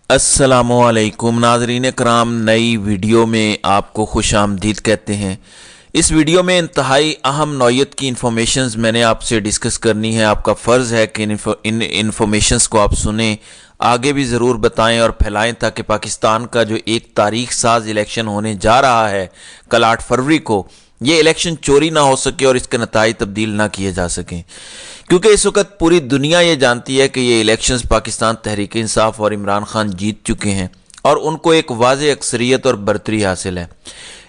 अस्सलामुअलैकुम नाज़रीन कराम, नई वीडियो में आपको खुश आमदीद कहते हैं। इस वीडियो में इंतहाई अहम नौयत की इन्फॉर्मेशंस मैंने आपसे डिस्कस करनी है। आपका फ़र्ज़ है कि इन इन्फॉर्मेशंस को आप सुने, आगे भी ज़रूर बताएं और फैलाएं ताकि पाकिस्तान का जो एक तारीख साज इलेक्शन होने जा रहा है कल 8 फरवरी को, ये इलेक्शन चोरी ना हो सके और इसके नताइज तब्दील ना किए जा सकें। क्योंकि इस वक्त पूरी दुनिया ये जानती है कि ये इलेक्शंस पाकिस्तान तहरीक इंसाफ और इमरान खान जीत चुके हैं और उनको एक वाज़ेह अक्सरियत और बरतरी हासिल है।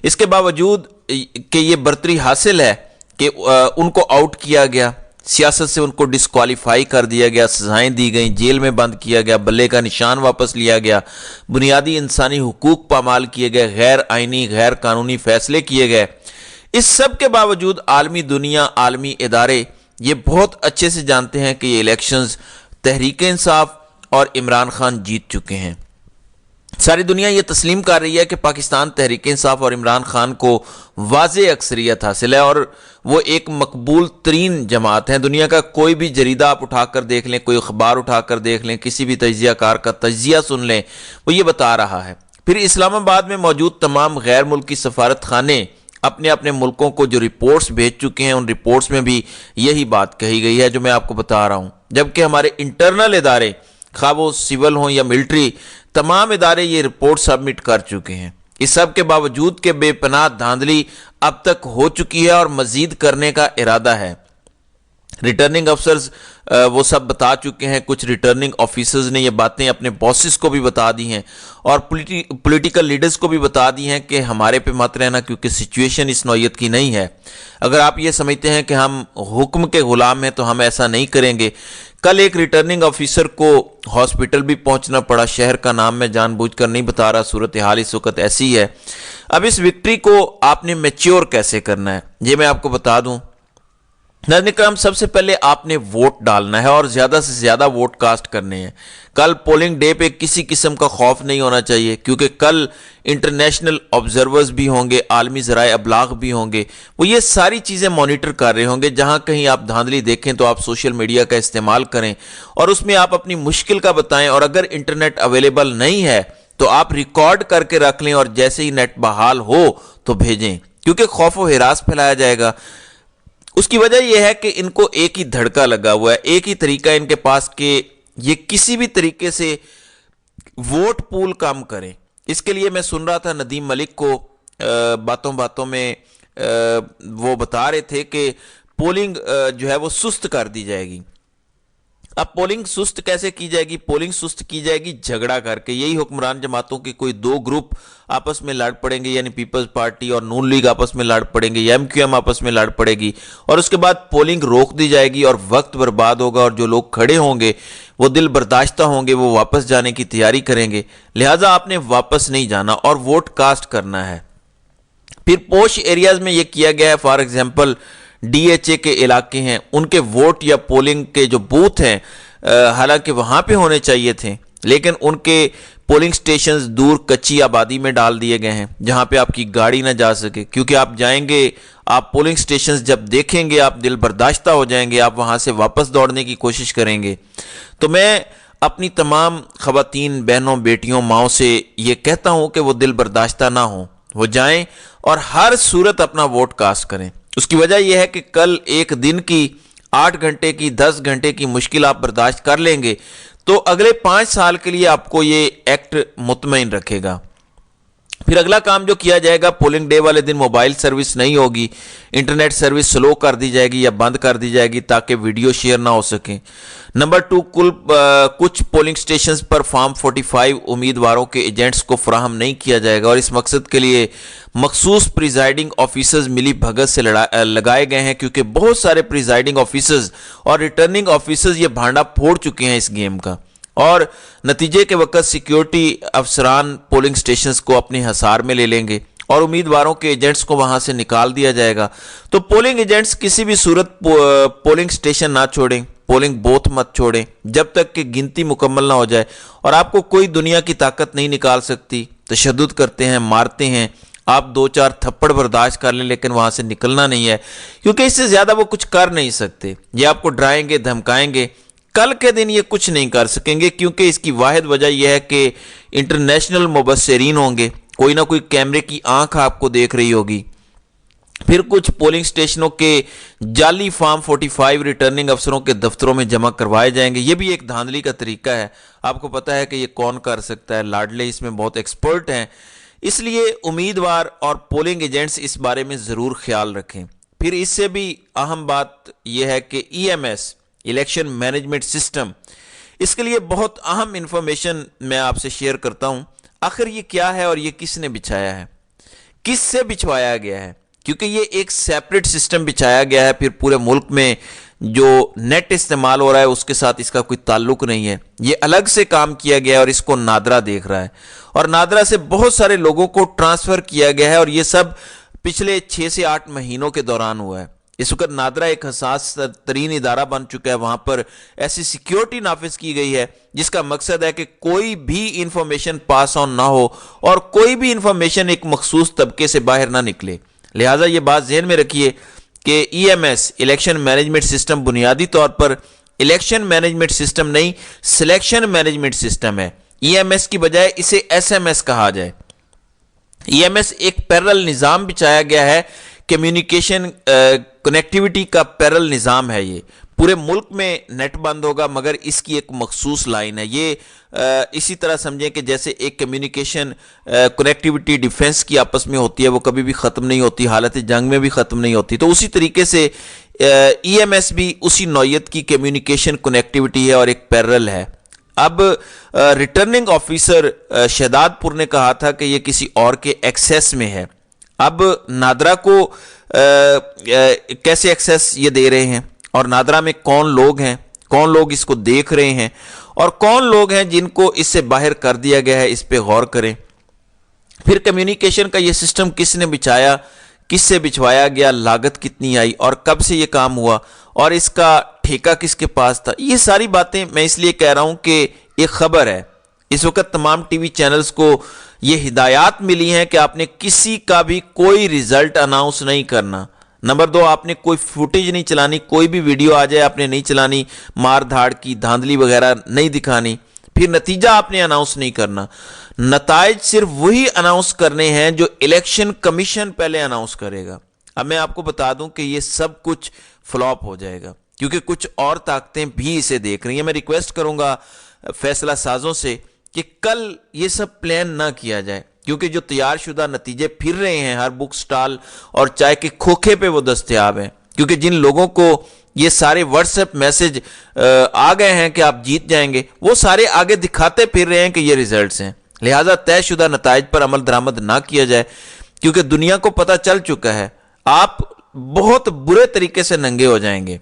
इसके बावजूद कि ये बरतरी हासिल है कि उनको आउट किया गया, सियासत से उनको डिस्क्वालीफाई कर दिया गया, सजाएं दी गई, जेल में बंद किया गया, बल्ले का निशान वापस लिया गया, बुनियादी इंसानी हुकूक पामाल किए गए, गैर आइनी गैर कानूनी फैसले किए गए। इस सब के बावजूद आलमी दुनिया, आलमी इदारे ये बहुत अच्छे से जानते हैं कि ये इलेक्शंस तहरीक इंसाफ और इमरान खान जीत चुके हैं। सारी दुनिया ये तस्लीम कर रही है कि पाकिस्तान तहरीक इंसाफ और इमरान खान को वाज़ेह अक्सरियत हासिल है और वो एक मकबूल तरीन जमात है। दुनिया का कोई भी जरीदा आप उठाकर देख लें, कोई अखबार उठाकर देख लें, किसी भी तजिया कार का तजिया सुन लें, वो ये बता रहा है। फिर इस्लामाबाद में मौजूद तमाम गैर मुल्की सफारत खाने अपने अपने मुल्कों को जो रिपोर्ट्स भेज चुके हैं, उन रिपोर्ट्स में भी यही बात कही गई है जो मैं आपको बता रहा हूं। जबकि हमारे इंटरनल इदारे, खा वो सिविल हों या मिलिट्री, तमाम इदारे ये रिपोर्ट सबमिट कर चुके हैं। इस सब के बावजूद के बेपनाह धांधली अब तक हो चुकी है और मजीद करने का इरादा है। रिटर्निंग अफसर्स वो सब बता चुके हैं, कुछ रिटर्निंग ऑफिसर्स ने ये बातें अपने बॉसेस को भी बता दी हैं और पॉलिटिकल लीडर्स को भी बता दी हैं कि हमारे पे मत रहना क्योंकि सिचुएशन इस नौयत की नहीं है। अगर आप ये समझते हैं कि हम हुक्म के गुलाम हैं तो हम ऐसा नहीं करेंगे। कल एक रिटर्निंग ऑफिसर को हॉस्पिटल भी पहुंचना पड़ा, शहर का नाम मैं जानबूझकर नहीं बता रहा, सूरत हाल इस वक्त ऐसी है। अब इस विक्ट्री को आपने मैच्योर कैसे करना है ये मैं आपको बता दूं। नाज़रीन करम, सबसे पहले आपने वोट डालना है और ज़्यादा से ज़्यादा वोट कास्ट करने हैं। कल पोलिंग डे पे किसी किस्म का खौफ नहीं होना चाहिए क्योंकि कल इंटरनेशनल ऑब्जर्वर्स भी होंगे, आलमी ज़राए अबलाग भी होंगे, वो ये सारी चीज़ें मॉनिटर कर रहे होंगे। जहाँ कहीं आप धांधली देखें तो आप सोशल मीडिया का इस्तेमाल करें और उसमें आप अपनी मुश्किल का बताएं और अगर इंटरनेट अवेलेबल नहीं है तो आप रिकॉर्ड करके रख लें और जैसे ही नेट बहाल हो तो भेजें, क्योंकि खौफ व हिरास फैलाया जाएगा। उसकी वजह यह है कि इनको एक ही धड़का लगा हुआ है, एक ही तरीका है इनके पास कि ये किसी भी तरीके से वोट पूल कम करें। इसके लिए मैं सुन रहा था नदीम मलिक को बातों बातों में वो बता रहे थे कि पोलिंग जो है वो सुस्त कर दी जाएगी। अब पोलिंग सुस्त कैसे की जाएगी? पोलिंग सुस्त की जाएगी झगड़ा करके। यही हुक्मरान जमातों के कोई दो ग्रुप आपस में लड़ पड़ेंगे, यानी पीपल्स पार्टी और नून लीग आपस में लड़ पड़ेंगे या एमक्यूएम आपस में लड़ पड़ेगी और उसके बाद पोलिंग रोक दी जाएगी और वक्त बर्बाद होगा और जो लोग खड़े होंगे वो दिल बर्दाश्ता होंगे, वो वापस जाने की तैयारी करेंगे। लिहाजा आपने वापस नहीं जाना और वोट कास्ट करना है। फिर पोश एरियाज में यह किया गया है, फॉर एग्जाम्पल डीएचए के इलाके हैं, उनके वोट या पोलिंग के जो बूथ हैं हालांकि वहां पे होने चाहिए थे लेकिन उनके पोलिंग स्टेशंस दूर कच्ची आबादी में डाल दिए गए हैं जहां पे आपकी गाड़ी ना जा सके। क्योंकि आप जाएंगे, आप पोलिंग स्टेशंस जब देखेंगे आप दिल बर्दाश्ता हो जाएंगे, आप वहां से वापस दौड़ने की कोशिश करेंगे। तो मैं अपनी तमाम खवातीन, बहनों, बेटियों, माओं से ये कहता हूं कि वो दिल बर्दाश्ता ना हो, वो जाएं और हर सूरत अपना वोट कास्ट करें। उसकी वजह यह है कि कल एक दिन की 8 घंटे की 10 घंटे की मुश्किल आप बर्दाश्त कर लेंगे तो अगले 5 साल के लिए आपको ये एक्ट मुतमईन रखेगा। फिर अगला काम जो किया जाएगा, पोलिंग डे वाले दिन मोबाइल सर्विस नहीं होगी, इंटरनेट सर्विस स्लो कर दी जाएगी या बंद कर दी जाएगी ताकि वीडियो शेयर ना हो सके। नंबर 2, कुछ पोलिंग स्टेशंस पर फॉर्म 45 उम्मीदवारों के एजेंट्स को फराहम नहीं किया जाएगा और इस मकसद के लिए मखसूस प्रिजाइडिंग ऑफिसर्स मिली भगत से लगाए गए हैं क्योंकि बहुत सारे प्रिजाइडिंग ऑफिसर्स और रिटर्निंग ऑफिसर्स ये भांडा फोड़ चुके हैं इस गेम का और नतीजे के वक्त सिक्योरिटी अफसरान पोलिंग स्टेशंस को अपने हसार में ले लेंगे और उम्मीदवारों के एजेंट्स को वहां से निकाल दिया जाएगा। तो पोलिंग एजेंट्स किसी भी सूरत पोलिंग स्टेशन ना छोड़ें, पोलिंग बूथ मत छोड़ें जब तक कि गिनती मुकम्मल ना हो जाए और आपको कोई दुनिया की ताकत नहीं निकाल सकती। तशद्दुद करते हैं, मारते हैं, आप 2-4 थप्पड़ बर्दाश्त कर लें लेकिन वहां से निकलना नहीं है क्योंकि इससे ज्यादा वो कुछ कर नहीं सकते। ये आपको डराएंगे, धमकाएंगे, کل کے دن یہ کچھ نہیں کر سکیں گے، کیونکہ اس کی واحد وجہ یہ ہے کہ انٹرنیشنل مبصرین ہوں گے، کوئی نہ کوئی کیمرے کی آنکھ آپ کو دیکھ رہی ہوگی، پھر کچھ پولنگ سٹیشنوں کے جعلی فارم 45 ریٹرننگ افسروں کے دفتروں میں جمع کروائے جائیں گے۔ یہ بھی ایک دھاندلی کا طریقہ ہے، آپ کو پتہ ہے کہ یہ کون کر سکتا ہے، لاڈلے اس میں بہت ایکسپرٹ ہیں، اس لیے امیدوار اور پولنگ ایجنٹس اس بارے میں ضرور خیال رکھیں۔ پھر اس سے بھی اہم بات یہ ہے کہ EMS الیکشن مینجمنٹ سسٹم، اس کے لیے بہت اہم انفارمیشن میں آپ سے شیئر کرتا ہوں۔ آخر یہ کیا ہے اور یہ کس نے بچھایا ہے، کس سے بچھوایا گیا ہے؟ کیونکہ یہ ایک سیپریٹ سسٹم بچھایا گیا ہے، پھر پورے ملک میں جو نیٹ استعمال ہو رہا ہے اس کے ساتھ اس کا کوئی تعلق نہیں ہے، یہ الگ سے کام کیا گیا ہے اور اس کو نادرا دیکھ رہا ہے، اور نادرا سے بہت سارے لوگوں کو ٹرانسفر کیا گیا ہے، اور یہ سب پچھلے 6 سے 8 مہینوں کے دوران ہوا ہے۔ اس وقت نادرا ایک حساس ترین ادارہ بن چکا ہے، وہاں پر ایسی سیکیورٹی نافذ کی گئی ہے جس کا مقصد ہے کہ کوئی بھی انفارمیشن پاس آن نہ ہو اور کوئی بھی انفارمیشن ایک مخصوص طبقے سے باہر نہ نکلے۔ لہٰذا یہ بات ذہن میں رکھیے کہ EMS الیکشن مینجمنٹ سسٹم بنیادی طور پر الیکشن مینجمنٹ سسٹم نہیں، سلیکشن مینجمنٹ سسٹم ہے۔ EMS کی بجائے اسے SMS کہا جائے۔ EMS ایک پیرل نظام بچھایا گیا ہے، کمیونیکیشن کنیکٹیوٹی کا پیرل نظام ہے، یہ پورے ملک میں نیٹ بند ہوگا مگر اس کی ایک مخصوص لائن ہے۔ یہ اسی طرح سمجھیں کہ جیسے ایک کمیونیکیشن کنیکٹیوٹی ڈیفنس کی آپس میں ہوتی ہے، وہ کبھی بھی ختم نہیں ہوتی، حالت جنگ میں بھی ختم نہیں ہوتی، تو اسی طریقے سے EMS بھی اسی نوعیت کی کمیونیکیشن کنیکٹیوٹی ہے اور ایک پیرل ہے۔ اب ریٹرننگ آفیسر شہداد پور نے کہا تھا کہ یہ کسی اور کے ایکسیس میں ہے۔ اب نادرا کو کیسے ایکسیس یہ دے رہے ہیں، اور نادرا میں کون لوگ ہیں، کون لوگ اس کو دیکھ رہے ہیں، اور کون لوگ ہیں جن کو اس سے باہر کر دیا گیا ہے، اس پہ غور کریں۔ پھر کمیونیکیشن کا یہ سسٹم کس نے بچھایا، کس سے بچھوایا گیا، لاگت کتنی آئی اور کب سے یہ کام ہوا، اور اس کا ٹھیکہ کس کے پاس تھا، یہ ساری باتیں میں اس لیے کہہ رہا ہوں کہ ایک خبر ہے۔ اس وقت تمام ٹی وی چینلز کو یہ ہدایات ملی ہیں کہ آپ نے کسی کا بھی کوئی ریزلٹ اناؤنس نہیں کرنا۔ نمبر 2، آپ نے کوئی فوٹیج نہیں چلانی، کوئی بھی ویڈیو آ جائے آپ نے نہیں چلانی، مار دھاڑ کی دھاندلی وغیرہ نہیں دکھانی۔ پھر نتیجہ آپ نے اناؤنس نہیں کرنا، نتائج صرف وہی اناؤنس کرنے ہیں جو الیکشن کمیشن پہلے اناؤنس کرے گا۔ اب میں آپ کو بتا دوں کہ یہ سب کچھ فلاپ ہو جائے گا، کیونکہ کچھ اور طاقتیں بھی اسے دیکھ رہی ہیں۔ میں ریکویسٹ کروں گا فیصلہ سازوں سے کہ کل یہ سب پلان نہ کیا جائے، کیونکہ جو تیار شدہ نتیجے پھر رہے ہیں ہر بک سٹال اور چائے کے کھوکھے پہ وہ دستیاب ہیں، کیونکہ جن لوگوں کو یہ سارے واٹس ایپ میسج آ گئے ہیں کہ آپ جیت جائیں گے، وہ سارے آگے دکھاتے پھر رہے ہیں کہ یہ ریزلٹس ہیں۔ لہٰذا طے شدہ نتائج پر عمل درآمد نہ کیا جائے، کیونکہ دنیا کو پتہ چل چکا ہے آپ بہت برے طریقے سے ننگے ہو جائیں گے۔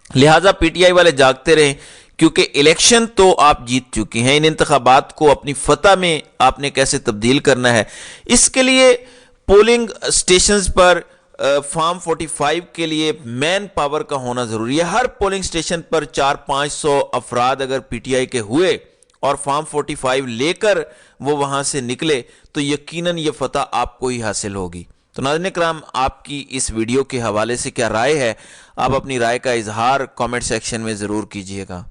لہٰذا PTI والے جاگتے رہیں، کیونکہ الیکشن تو آپ جیت چکی ہیں، ان انتخابات کو اپنی فتح میں آپ نے کیسے تبدیل کرنا ہے، اس کے لیے پولنگ سٹیشنز پر فارم 45 کے لیے مین پاور کا ہونا ضروری ہے۔ ہر پولنگ سٹیشن پر 400-500 افراد اگر PTI کے ہوئے اور فارم 45 لے کر وہ وہاں سے نکلے تو یقیناً یہ فتح آپ کو ہی حاصل ہوگی۔ تو ناظرین کرام، آپ کی اس ویڈیو کے حوالے سے کیا رائے ہے؟ آپ اپنی رائے کا اظہار کامنٹ سیکشن میں ضرور کیجیے گا۔